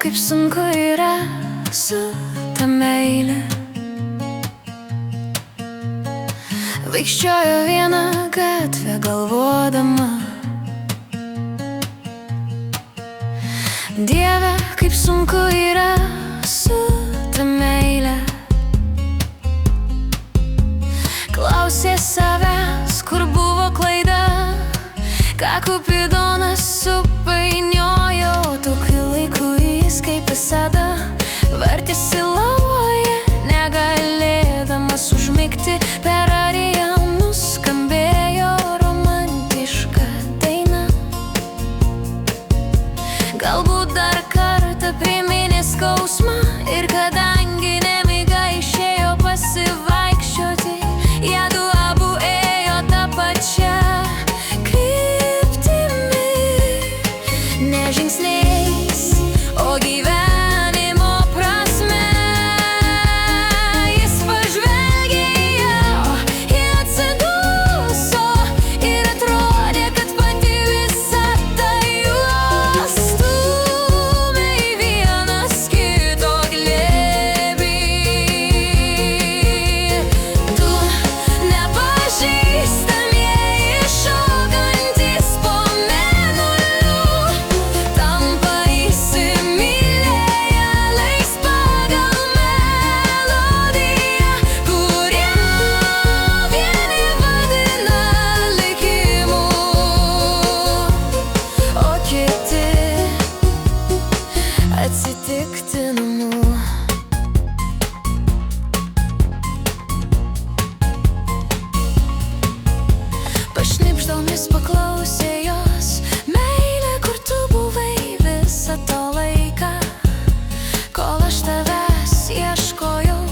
kaip sunku yra su ta meile. Vaikščiojo vieną gatvę galvodama: Dieve, kaip sunku yra su ta meile. Klausė savęs, kur buvo klaida, ką Kupidonas supainiojo. Tokiu laiku jis kaip visada vartėsi lovoje, negalėdamas užmigti. Per ariją nuskambėjo romantiška daina. Galbūt dar kartą priminė skausmą, ir kadangi nemiga išėjo pasivaikščioti, jiedu abu ėjo tą pačią kryptimi. Ne žingsniais, o gyvenimo prasme. Jis pažvelgė į ją, ji atsiduso ir atrodė, kad pati visata juos stūmė į vienas kito glėbį. Du nepažįstamieji šokantys po mėnuliu tampa įsimylėję, leis pagal melodiją, kurią vieni vadina likimu, o kiti atsitiktinumu. Pašnibždomis paklausė jos: meile, kur tu buvai visą to laiką, kol aš tavęs ieškojau?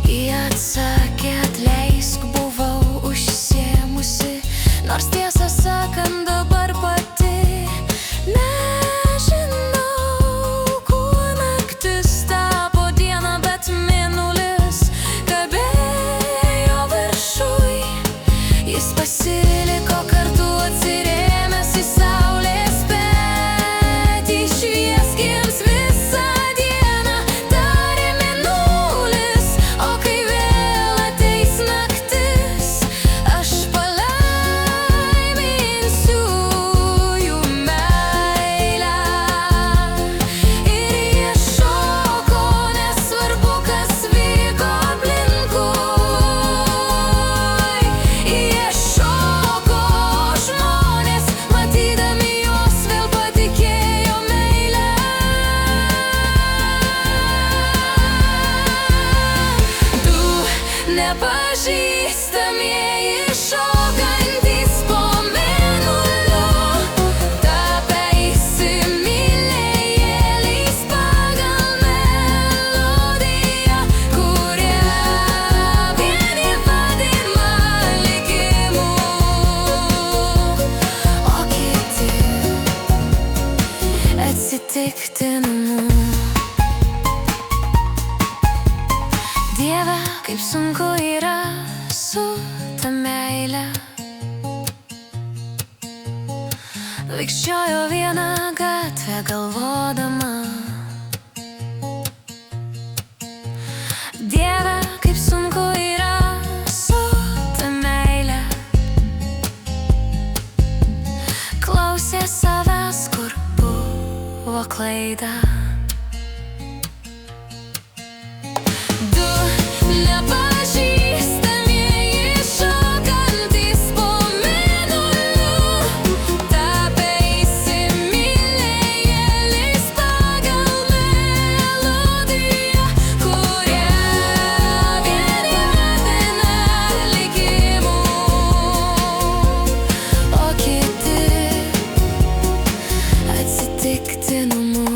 Ji atsakė: atleisk, buvau užsiėmusi, nors tiesą sakant dabar pati nežinau, kuo naktis tapo diena, bet mėnulis kabėjo viršuj. Jis pasiliko kartu, atsirėmęs į saulės petį. Šviesk jiems visą dieną, tarė mėnulis, o kai vėl ateis naktis, aš palaiminsiu jų meilę. Ir jie šoko, nesvarbu, kas vyko aplinkui. Jie šoko, žmonės, matydami juos, vėl patikėjo meile. Du nepažįstamieji šokantys po mėnuliu tapę įsimylėję, leis pagal melodiją, kurią vieni vadina likimu, o kiti atsitiktinumu. Dieve, kaip sunku yra su ta meile. Vaikščiojo vieną gatvę galvodama: Dieve, kaip sunku yra su ta meile. Klausė savęs, kur buvo klaida. Du nepažįstamieji šokantys po mėnuliu tapę įsimylėję, leis pagal melodiją, kurią vieni vadina likimu, o kiti atsitiktinumu.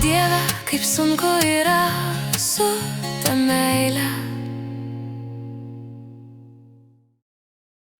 Dieve, kaip sunku